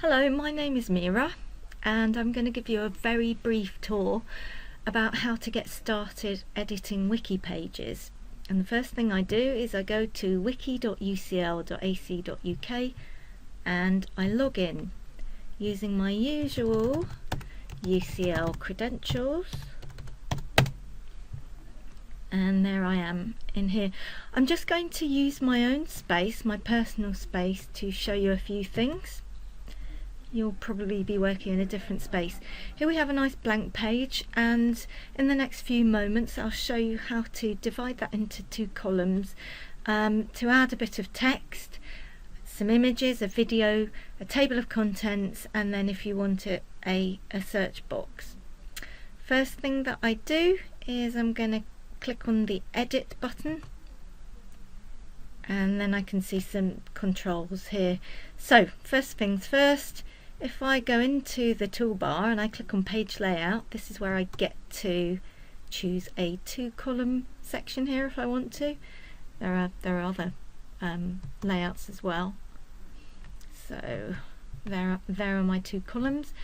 Hello, my name is Mira and I'm going to give you a very brief tour about how to get started editing wiki pages. And the first thing I do is I go to wiki.ucl.ac.uk and I log in using my usual UCL credentials. And there I am in here. I'm just going to use my own space, my personal space, to show you a few things. You'll probably be working in a different space. Here we have a nice blank page, and in the next few moments I'll show you how to divide that into two columns to add a bit of text, some images, a video, a table of contents, and then if you want it, a search box. First thing that I do is I'm going to click on the edit button, and then I can see some controls here. So first things first, if I go into the toolbar and I click on page layout, this is where I get to choose a two column section here if I want to. There are other layouts as well. So there are my two columns.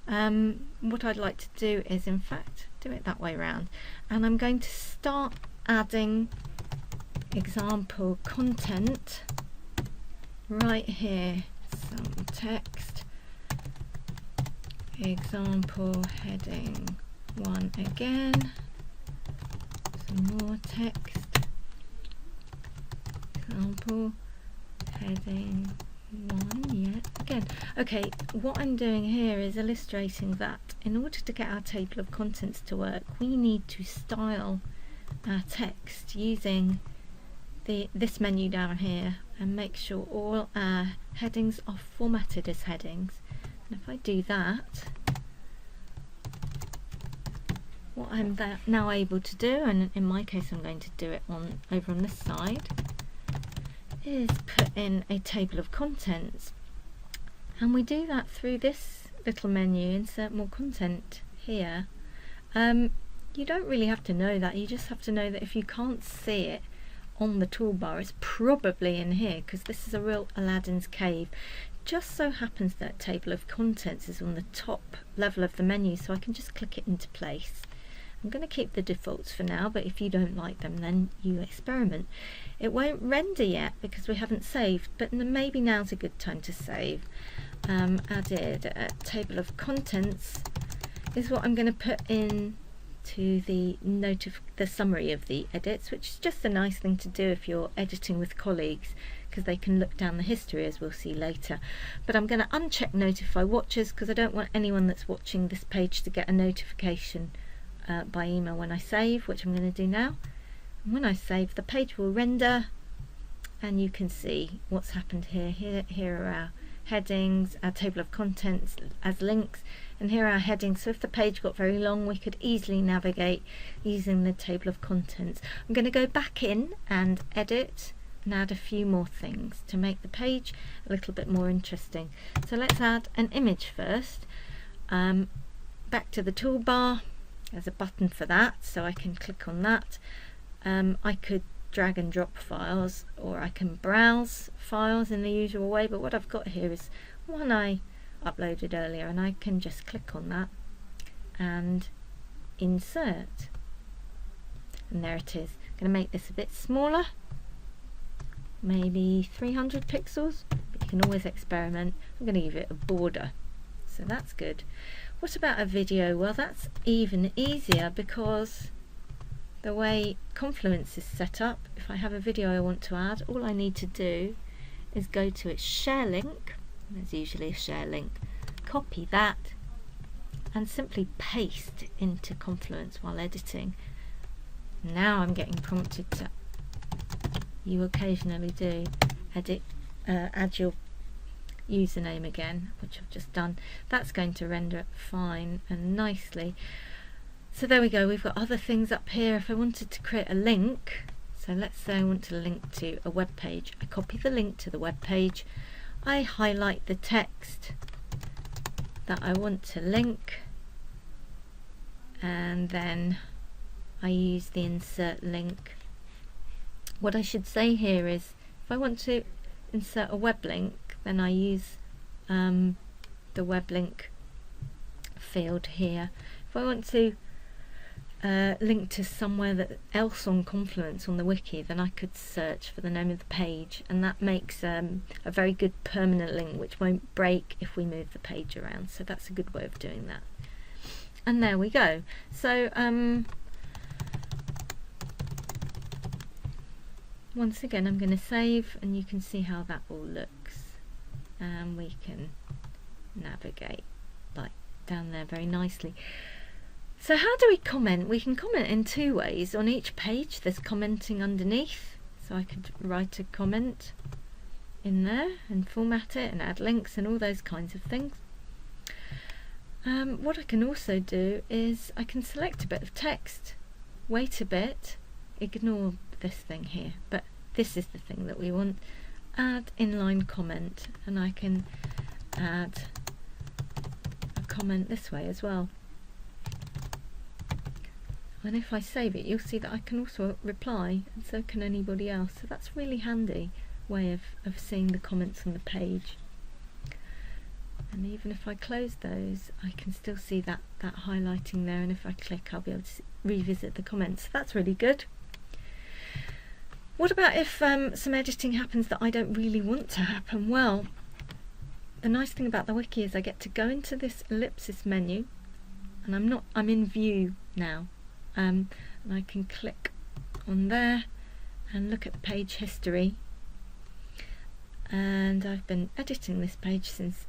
What I'd like to do is in fact do it that way round, and I'm going to start adding example content right here. Some text, example heading 1 again, some more text, example heading 1 yet again. Okay, what I'm doing here is illustrating that in order to get our table of contents to work, we need to style our text using this menu down here and make sure all our headings are formatted as headings. And if I do that, what I'm now able to do, and in my case I'm going to do it over on this side, is put in a table of contents. And we do that through this little menu, insert more content here. You don't really have to know that, you just have to know that if you can't see it on the toolbar, it's probably in here, because this is a real Aladdin's cave. Just so happens that table of contents is on the top level of the menu, so I can just click it into place. I'm going to keep the defaults for now, but if you don't like them, then you experiment. It won't render yet because we haven't saved, but maybe now's a good time to save. Added a table of contents is what I'm going to put in to the summary of the edits, which is just a nice thing to do if you're editing with colleagues, because they can look down the history, as we'll see later. But I'm going to uncheck notify watchers because I don't want anyone that's watching this page to get a notification by email when I save, which I'm going to do now. And when I save, the page will render and you can see what's happened here. Here are our headings, our table of contents as links, and here are our headings. So if the page got very long, we could easily navigate using the table of contents. I'm going to go back in and edit and add a few more things to make the page a little bit more interesting. So let's add an image first. Back to the toolbar, there's a button for that, so I can click on that. I could drag and drop files, or I can browse files in the usual way, but what I've got here is one I uploaded earlier, and I can just click on that and insert, and there it is. I'm going to make this a bit smaller, maybe 300 pixels, but you can always experiment. I'm going to give it a border, so that's good. What about a video? Well, that's even easier, because the way Confluence is set up, if I have a video I want to add, all I need to do is go to its share link, there's usually a share link, copy that and simply paste into Confluence while editing. Now I'm getting prompted to, you occasionally do, add your username again, which I've just done. That's going to render it fine and nicely. So there we go, we've got other things up here. If I wanted to create a link, so let's say I want to link to a web page, I copy the link to the web page, I highlight the text that I want to link, and then I use the insert link. What I should say here is, if I want to insert a web link, then I use the web link field here. If I want to link to somewhere else on Confluence on the wiki, then I could search for the name of the page, and that makes a very good permanent link which won't break if we move the page around. So that's a good way of doing that. And there we go. So once again I'm going to save, and you can see how that all looks, and we can navigate like down there very nicely. So how do we comment? We can comment in two ways. On each page there's commenting underneath, so I could write a comment in there and format it and add links and all those kinds of things. What I can also do is I can select a bit of text, wait a bit, ignore this thing here, but this is the thing that we want, add inline comment, and I can add a comment this way as well. And if I save it, you'll see that I can also reply, and so can anybody else. So that's a really handy way of seeing the comments on the page. And even if I close those, I can still see that highlighting there, and if I click I'll be able to revisit the comments. So that's really good. What about if some editing happens that I don't really want to happen? Well, the nice thing about the wiki is I get to go into this ellipsis menu, and I'm in view now. And I can click on there and look at the page history, and I've been editing this page since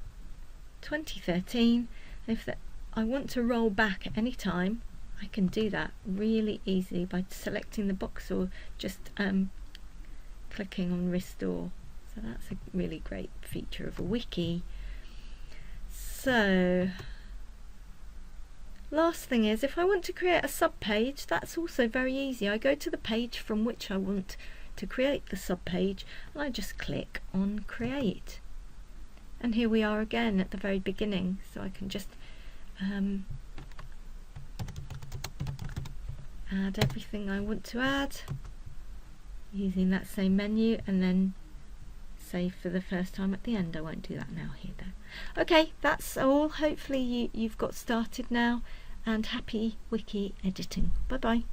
2013. If I want to roll back at any time, I can do that really easily by selecting the box or just clicking on restore. So that's a really great feature of a wiki. So last thing is, if I want to create a sub-page, that's also very easy. I go to the page from which I want to create the sub-page, and I just click on create. And here we are again at the very beginning, so I can just add everything I want to add using that same menu, and then save for the first time at the end. I won't do that now here though. Okay, that's all. Hopefully you've got started now, and happy wiki editing. Bye bye.